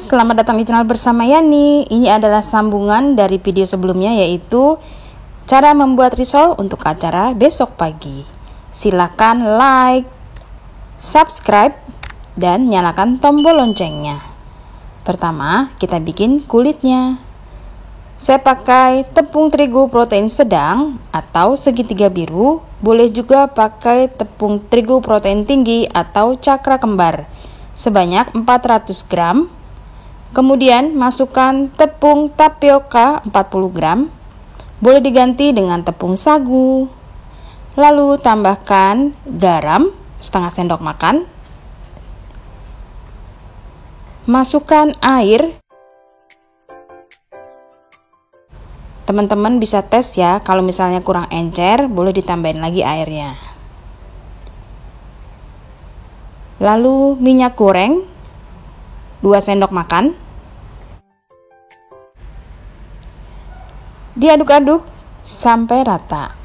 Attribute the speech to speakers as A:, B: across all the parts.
A: selamat datang di channel bersama Yani. Ini adalah sambungan dari video sebelumnya, yaitu cara membuat risol untuk acara besok pagi. Silakan like, subscribe, dan nyalakan tombol loncengnya. Pertama, kita bikin kulitnya. Saya pakai tepung terigu protein sedang atau segitiga biru. Boleh juga pakai tepung terigu protein tinggi atau cakra kembar sebanyak 400 gram. Kemudian masukkan tepung tapioka 40 gram. Boleh diganti dengan tepung sagu. Lalu tambahkan garam setengah sendok makan. Masukkan air. Teman-teman bisa tes ya, kalau misalnya kurang encer, boleh ditambahin lagi airnya. Lalu minyak goreng 2 sendok makan. Diaduk-aduk sampai rata.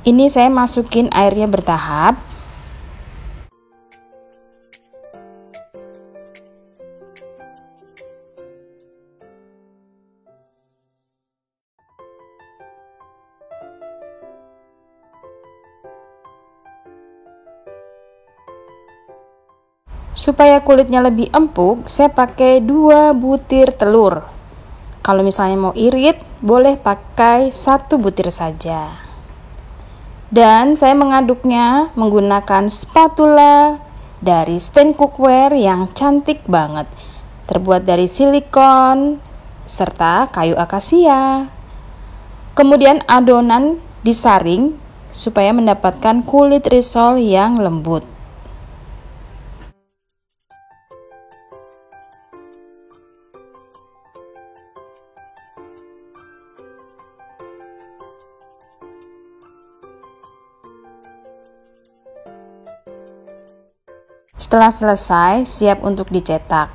A: Ini saya masukin airnya bertahap. Supaya kulitnya lebih empuk, saya pakai 2 butir telur. Kalau misalnya mau irit, boleh pakai 1 butir saja. Dan saya mengaduknya menggunakan spatula dari Stand Cookware yang cantik banget. Terbuat dari silikon serta kayu akasia. Kemudian adonan disaring supaya mendapatkan kulit risol yang lembut. Setelah selesai, siap untuk dicetak.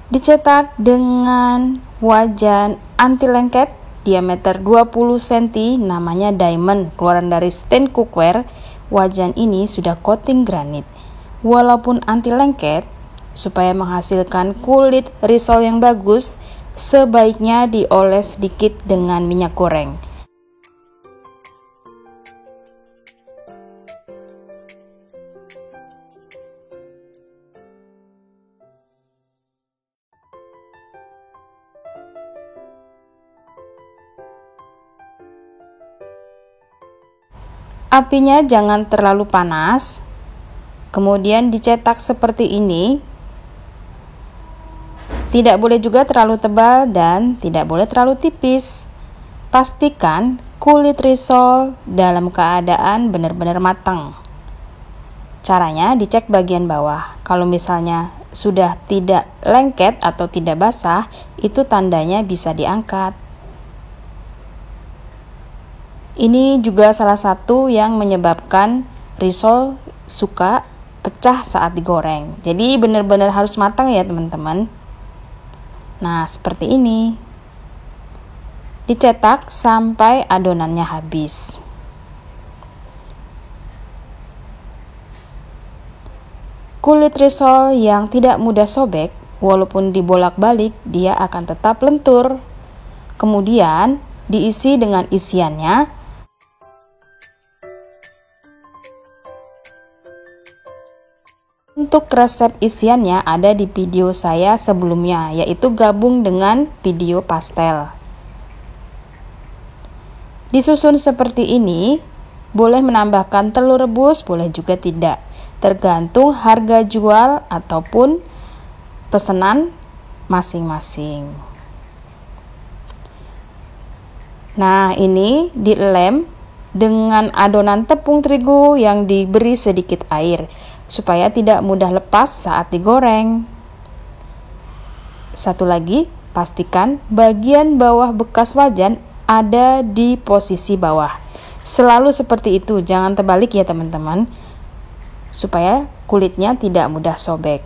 A: Dicetak dengan wajan anti lengket diameter 20 cm, namanya Diamond, keluaran dari Stand Cookware. Wajan ini sudah coating granit. Walaupun anti lengket, supaya menghasilkan kulit risol yang bagus, sebaiknya dioles sedikit dengan minyak goreng. Apinya jangan terlalu panas. Kemudian dicetak seperti ini. Tidak boleh juga terlalu tebal dan tidak boleh terlalu tipis. Pastikan kulit risol dalam keadaan benar-benar matang. Caranya dicek bagian bawah. Kalau misalnya sudah tidak lengket atau tidak basah, itu tandanya bisa diangkat. Ini juga salah satu yang menyebabkan risol suka pecah saat digoreng. Jadi benar-benar harus matang ya teman-teman. Nah, seperti ini. Dicetak sampai adonannya habis. Kulit risol yang tidak mudah sobek, walaupun dibolak-balik, dia akan tetap lentur. Kemudian, diisi dengan isiannya. Untuk resep isiannya ada di video saya sebelumnya, yaitu gabung dengan video pastel. Disusun seperti ini, boleh menambahkan telur rebus, boleh juga tidak. Tergantung harga jual ataupun pesanan masing-masing. Nah, ini dilem dengan adonan tepung terigu yang diberi sedikit air, supaya tidak mudah lepas saat digoreng. Satu lagi, pastikan bagian bawah bekas wajan ada di posisi bawah. Selalu seperti itu, jangan terbalik ya teman-teman, supaya kulitnya tidak mudah sobek.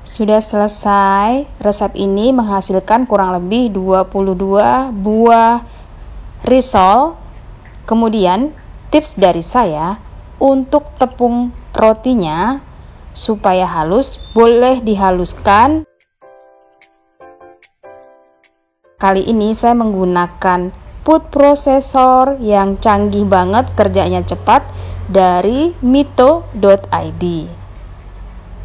A: Sudah selesai. Resep ini menghasilkan kurang lebih 22 buah risol. Kemudian tips dari saya untuk tepung rotinya supaya halus boleh dihaluskan. Kali ini saya menggunakan food processor yang canggih banget, kerjanya cepat, dari mito.id.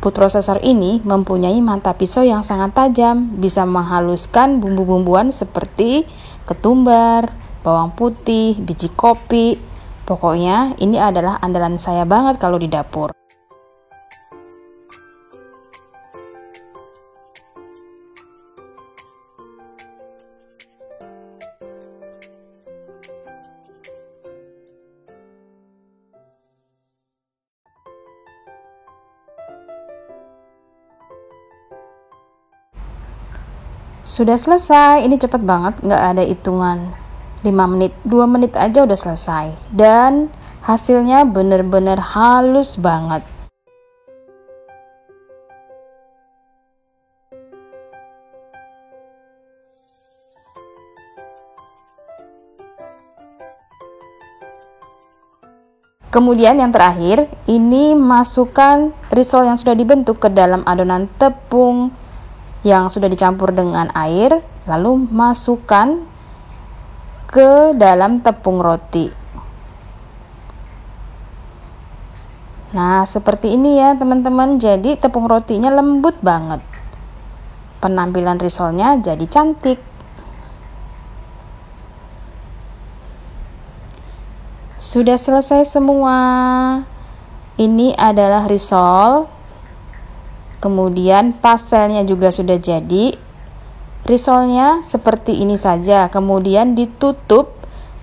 A: Food processor ini mempunyai mata pisau yang sangat tajam, bisa menghaluskan bumbu-bumbuan seperti ketumbar, bawang putih, biji kopi. Pokoknya ini adalah andalan saya banget kalau di dapur. Sudah selesai, ini cepet banget, nggak ada hitungan 5 menit, 2 menit aja udah selesai. Dan hasilnya bener-bener halus banget. Kemudian yang terakhir, ini masukkan risol yang sudah dibentuk ke dalam adonan tepung yang sudah dicampur dengan air, lalu masukkan ke dalam tepung roti. Nah, seperti ini ya teman-teman. Jadi tepung rotinya lembut banget. Penampilan risolnya jadi cantik. Sudah selesai semua. Ini adalah risol. Kemudian pastelnya juga sudah jadi. Risolnya seperti ini saja. Kemudian ditutup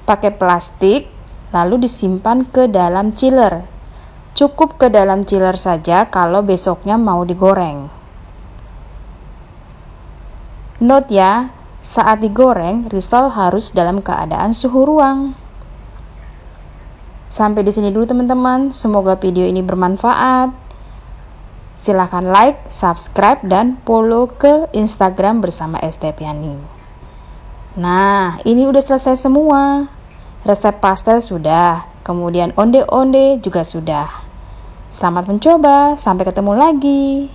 A: pakai plastik, lalu disimpan ke dalam chiller. Cukup ke dalam chiller saja kalau besoknya mau digoreng. Note ya, saat digoreng risol harus dalam keadaan suhu ruang. Sampai di sini dulu teman-teman. Semoga video ini bermanfaat. Silahkan like, subscribe, dan follow ke Instagram bersama Estepiani. Nah, ini udah selesai semua. Resep pastel sudah, kemudian onde-onde juga sudah. Selamat mencoba, sampai ketemu lagi.